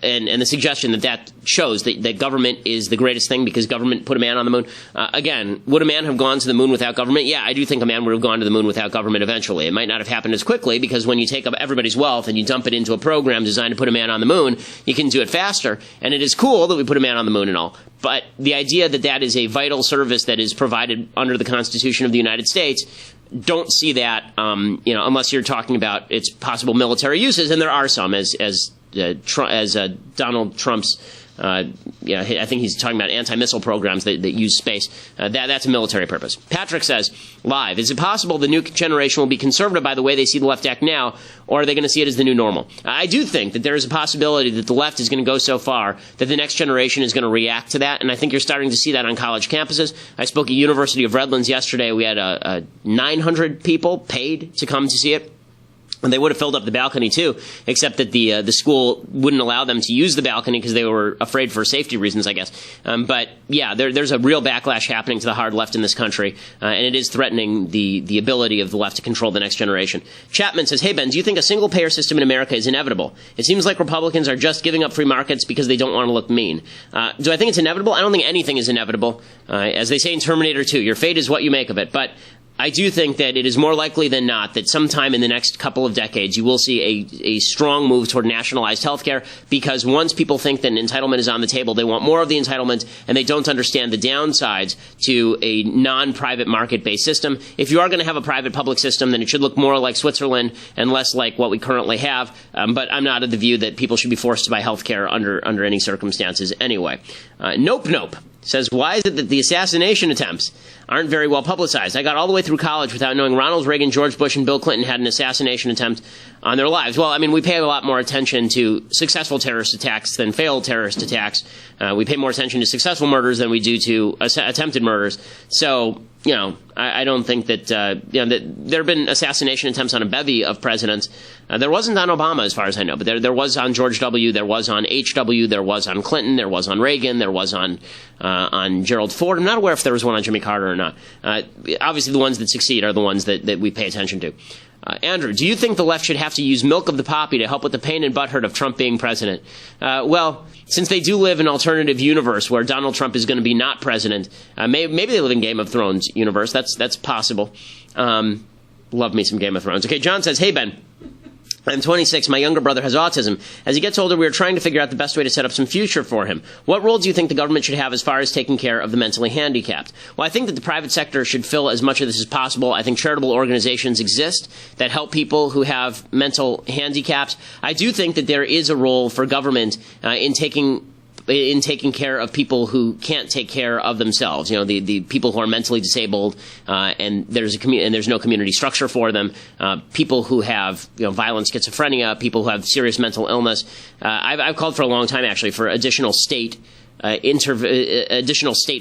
and the suggestion that shows that government is the greatest thing because government put a man on the moon. Again, would a man have gone to the moon without government? Yeah, I do think a man would have gone to the moon without government eventually. It might not have happened as quickly because when you take up everybody's wealth and you dump it into a program designed to put a man on the moon, you can do it faster. And it is cool that we put a man on the moon and all. But the idea that is a vital service that is provided under the Constitution of the United States, don't see that, unless you're talking about its possible military uses, and there are some, as Donald Trump's, I think he's talking about anti-missile programs that use space. That's a military purpose. Patrick says, live, is it possible the new generation will be conservative by the way they see the left act now, or are they going to see it as the new normal? I do think that there is a possibility that the left is going to go so far that the next generation is going to react to that, and I think you're starting to see that on college campuses. I spoke at University of Redlands yesterday. We had 900 people paid to come to see it. And they would have filled up the balcony too, except that the school wouldn't allow them to use the balcony because they were afraid for safety reasons, I guess. But yeah, there's a real backlash happening to the hard left in this country, and it is threatening the ability of the left to control the next generation. Chapman says, "Hey Ben, do you think a single payer system in America is inevitable? It seems like Republicans are just giving up free markets because they don't want to look mean. Do I think it's inevitable? I don't think anything is inevitable. As they say in Terminator 2, your fate is what you make of it. But I do think that it is more likely than not that sometime in the next couple of decades you will see a strong move toward nationalized health care, because once people think that an entitlement is on the table, they want more of the entitlement, and they don't understand the downsides to a non-private market-based system. If you are going to have a private-public system, then it should look more like Switzerland and less like what we currently have. But I'm not of the view that people should be forced to buy health care under any circumstances anyway. Nope says, why is it that the assassination attempts aren't very well publicized? I got all the way through college without knowing Ronald Reagan, George Bush, and Bill Clinton had an assassination attempt on their lives. Well, I mean, we pay a lot more attention to successful terrorist attacks than failed terrorist attacks. We pay more attention to successful murders than we do to attempted murders. So, you know, I don't think that, that there have been assassination attempts on a bevy of presidents. There wasn't on Obama, as far as I know, but there was on George W., there was on H.W., there was on Clinton, there was on Reagan, there was on Gerald Ford. I'm not aware if there was one on Jimmy Carter or not. Obviously, the ones that succeed are the ones that we pay attention to. Andrew, do you think the left should have to use milk of the poppy to help with the pain and butthurt of Trump being president? Well, since they do live in an alternative universe where Donald Trump is going to be not president, maybe they live in Game of Thrones universe. That's possible. Love me some Game of Thrones. Okay, John says, hey, Ben. I'm 26. My younger brother has autism. As he gets older, we are trying to figure out the best way to set up some future for him. What role do you think the government should have as far as taking care of the mentally handicapped? Well, I think that the private sector should fill as much of this as possible. I think charitable organizations exist that help people who have mental handicaps. I do think that there is a role for government in taking care of people who can't take care of themselves. You know, the people who are mentally disabled, and there's no community structure for them. People who have, violent schizophrenia, people who have serious mental illness. I've called for a long time, actually, for additional state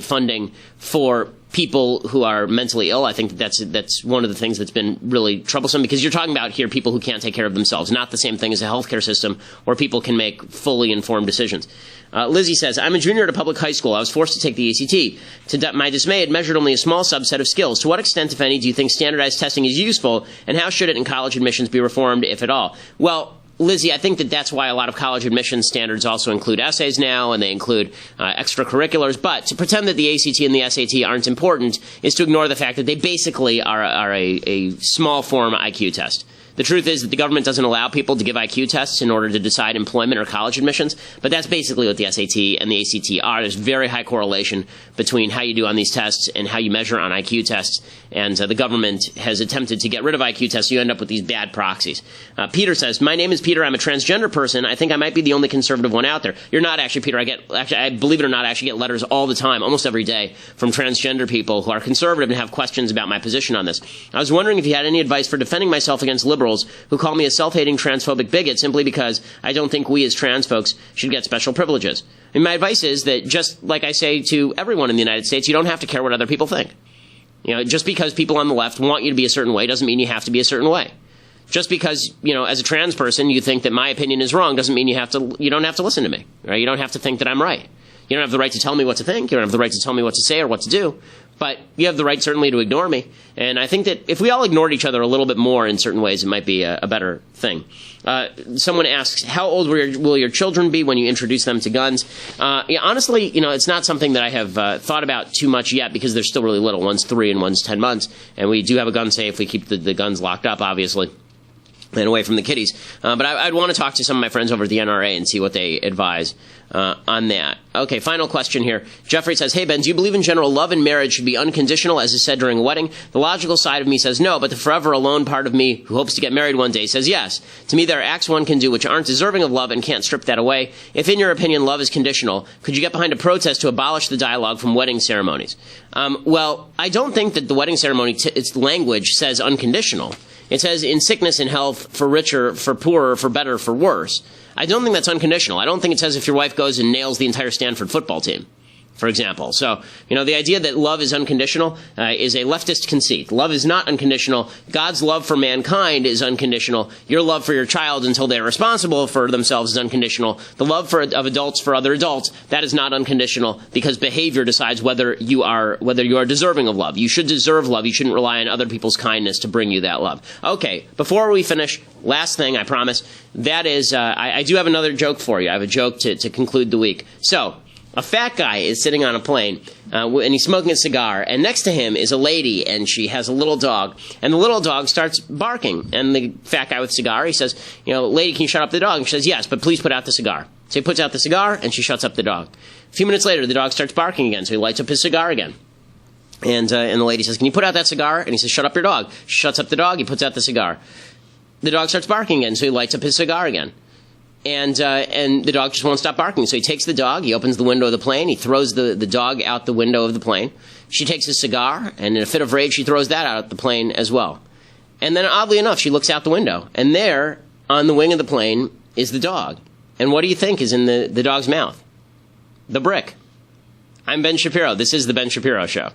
funding for people who are mentally ill. I think that's one of the things that's been really troublesome, because you're talking about here people who can't take care of themselves, not the same thing as a healthcare system where people can make fully informed decisions. Lizzie says, I'm a junior at a public high school. I was forced to take the ACT. To my dismay, it measured only a small subset of skills. To what extent, if any, do you think standardized testing is useful, and how should it in college admissions be reformed, if at all? Well, Lizzie, I think that's why a lot of college admissions standards also include essays now, and they include extracurriculars. But to pretend that the ACT and the SAT aren't important is to ignore the fact that they basically are a small form IQ test. The truth is that the government doesn't allow people to give IQ tests in order to decide employment or college admissions, but that's basically what the SAT and the ACT are. There's very high correlation between how you do on these tests and how you measure on IQ tests, and the government has attempted to get rid of IQ tests, so you end up with these bad proxies. Peter says, my name is Peter. I'm a transgender person. I think I might be the only conservative one out there. You're not actually, Peter. I believe it or not, I actually get letters all the time, almost every day, from transgender people who are conservative and have questions about my position on this. I was wondering if you had any advice for defending myself against liberals who call me a self-hating transphobic bigot simply because I don't think we as trans folks should get special privileges. And my advice is that, just like I say to everyone in the United States, you don't have to care what other people think. Just because people on the left want you to be a certain way doesn't mean you have to be a certain way. Just because, as a trans person, you think that my opinion is wrong doesn't mean you don't have to listen to me. Right? You don't have to think that I'm right. You don't have the right to tell me what to think. You don't have the right to tell me what to say or what to do. But you have the right, certainly, to ignore me. And I think that if we all ignored each other a little bit more in certain ways, it might be a better thing. Someone asks, how old will your children be when you introduce them to guns? Honestly, it's not something that I have thought about too much yet, because they're still really little. One's 3 and one's 10 months. And we do have a gun safe. We keep the guns locked up, obviously, and away from the kiddies. But I'd want to talk to some of my friends over at the NRA and see what they advise on that. Okay, final question here. Jeffrey says, hey, Ben, do you believe in general love and marriage should be unconditional, as is said during a wedding? The logical side of me says no, but the forever alone part of me, who hopes to get married one day, says yes. To me, there are acts one can do which aren't deserving of love and can't strip that away. If, in your opinion, love is conditional, could you get behind a protest to abolish the dialogue from wedding ceremonies? Well, I don't think that the wedding ceremony, its language says unconditional. It says in sickness and health, for richer, for poorer, for better, for worse. I don't think that's unconditional. I don't think it says if your wife goes and nails the entire Stanford football team. for example. So, the idea that love is unconditional is a leftist conceit. Love is not unconditional. God's love for mankind is unconditional. Your love for your child until they're responsible for themselves is unconditional. The love of adults for other adults, that is not unconditional, because behavior decides whether you are deserving of love. You should deserve love. You shouldn't rely on other people's kindness to bring you that love. Okay, before we finish, last thing, I promise, that is, I do have another joke for you. I have a joke to conclude the week. So, a fat guy is sitting on a plane, and he's smoking a cigar, and next to him is a lady, and she has a little dog, and the little dog starts barking, and the fat guy with the cigar, he says, lady, can you shut up the dog? And she says, yes, but please put out the cigar. So he puts out the cigar, and she shuts up the dog. A few minutes later, the dog starts barking again, so he lights up his cigar again. And the lady says, can you put out that cigar? And he says, shut up your dog. She shuts up the dog, he puts out the cigar. The dog starts barking again, so he lights up his cigar again. And the dog just won't stop barking. So he takes the dog, he opens the window of the plane, he throws the dog out the window of the plane. She takes his cigar, and in a fit of rage, she throws that out the plane as well. And then, oddly enough, she looks out the window, and there, on the wing of the plane, is the dog. And what do you think is in the dog's mouth? The brick. I'm Ben Shapiro. This is The Ben Shapiro Show.